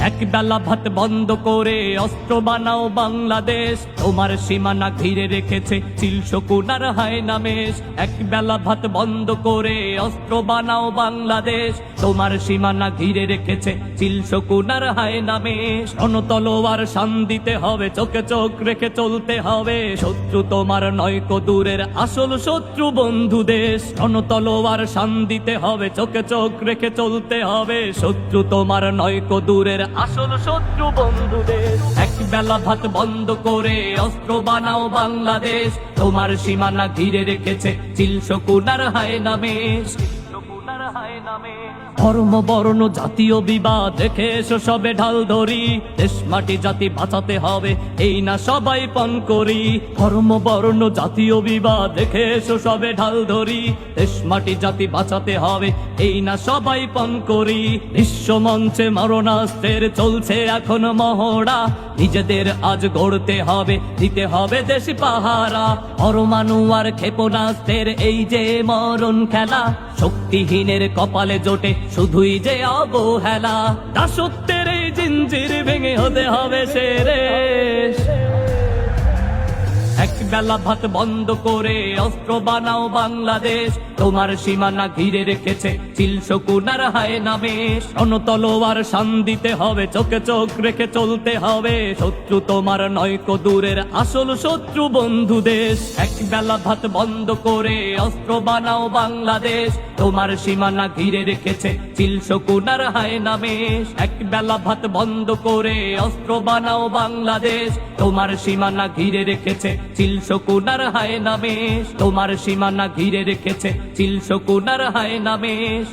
এক বেলা ভাত বন্ধ করে অস্ত্র বানাও বাংলাদেশ, তোমার সীমানা ঘিরে রেখেছে চিল শকুন আর হায়না মেষ। এক বেলা ভাত বন্ধ করে অস্ত্র বানাও বাংলাদেশ, তোমার সীমানা ঘিরে রেখেছে চিল শকুন আর হায়না মেষ। রণতলোয়ার শান দিতে হবে, চোখে চোখ রেখে চলতে হবে, শত্রু তোমার নয়কো দূরের আসল শত্রু বন্ধু দেশ। রণতলোয়ার শান দিতে হবে, চোখে চোখ রেখে চলতে হবে, শত্রু তোমার নয়কো দূরের আসল শত্রু বন্ধু দেশ। এক বেলা ভাত বন্ধ করে অস্ত্র বানাও বাংলাদেশ, তোমার সীমানা ঘিরে রেখেছে চিল শকুন আর হায়না মেষ। ধর্ম বর্ণ জাতীয় বিবাদ দেখে এসো সবে ঢাল ধরি, দেশ মাটি জাতি বাঁচাতে হবে এই না সবাই পণ করি। ধর্ম বর্ণ জাতীয় বিবাদ দেখে এসো সবে ঢাল ধরি, দেশ মাটি জাতি বাঁচাতে হবে এই না সবাই পণ করি। বিশ্ব মঞ্চে মারণাস্ত্রের চলছে এখন মহড়া, নিজেদের আজ গড়তে হবে, দিতে হবে দেশ পাহারা। পরমাণু আর ক্ষেপণাস্ত্রের এই যে মরণ খেলা, শক্তিহীনের কপালে জোটে শুধুই যে অবহেলা। দাসত্বের এই জিঞ্জির ভেঙে হতে হবে শেষ। এক বেলা ভাত বন্ধ করে অস্ত্র বানাও বাংলাদেশ, তোমার সীমানা ঘিরে রেখেছে চিল শকুন আর হায়না মেষ। রণতলোয়ার শান দিতে হবে, চোখে চোখ রেখে চলতে হবে, শত্রু তোমার নয়কো দূরের আসল শত্রু বন্ধু দেশ। এক বেলা ভাত বন্ধ করে অস্ত্র বানাও বাংলাদেশ, তোমার সীমানা ঘিরে রেখেছে চিল শকুন আর হায়না মেষ। এক বেলা ভাত বন্ধ করে অস্ত্র বানাও বাংলাদেশ, তোমার সীমানা ঘিরে রেখেছে চিল শকুন আর হায়না মেষ। তোমার সীমানা ঘিরে রেখেছে চিল শকুন আর হায়না মেষ।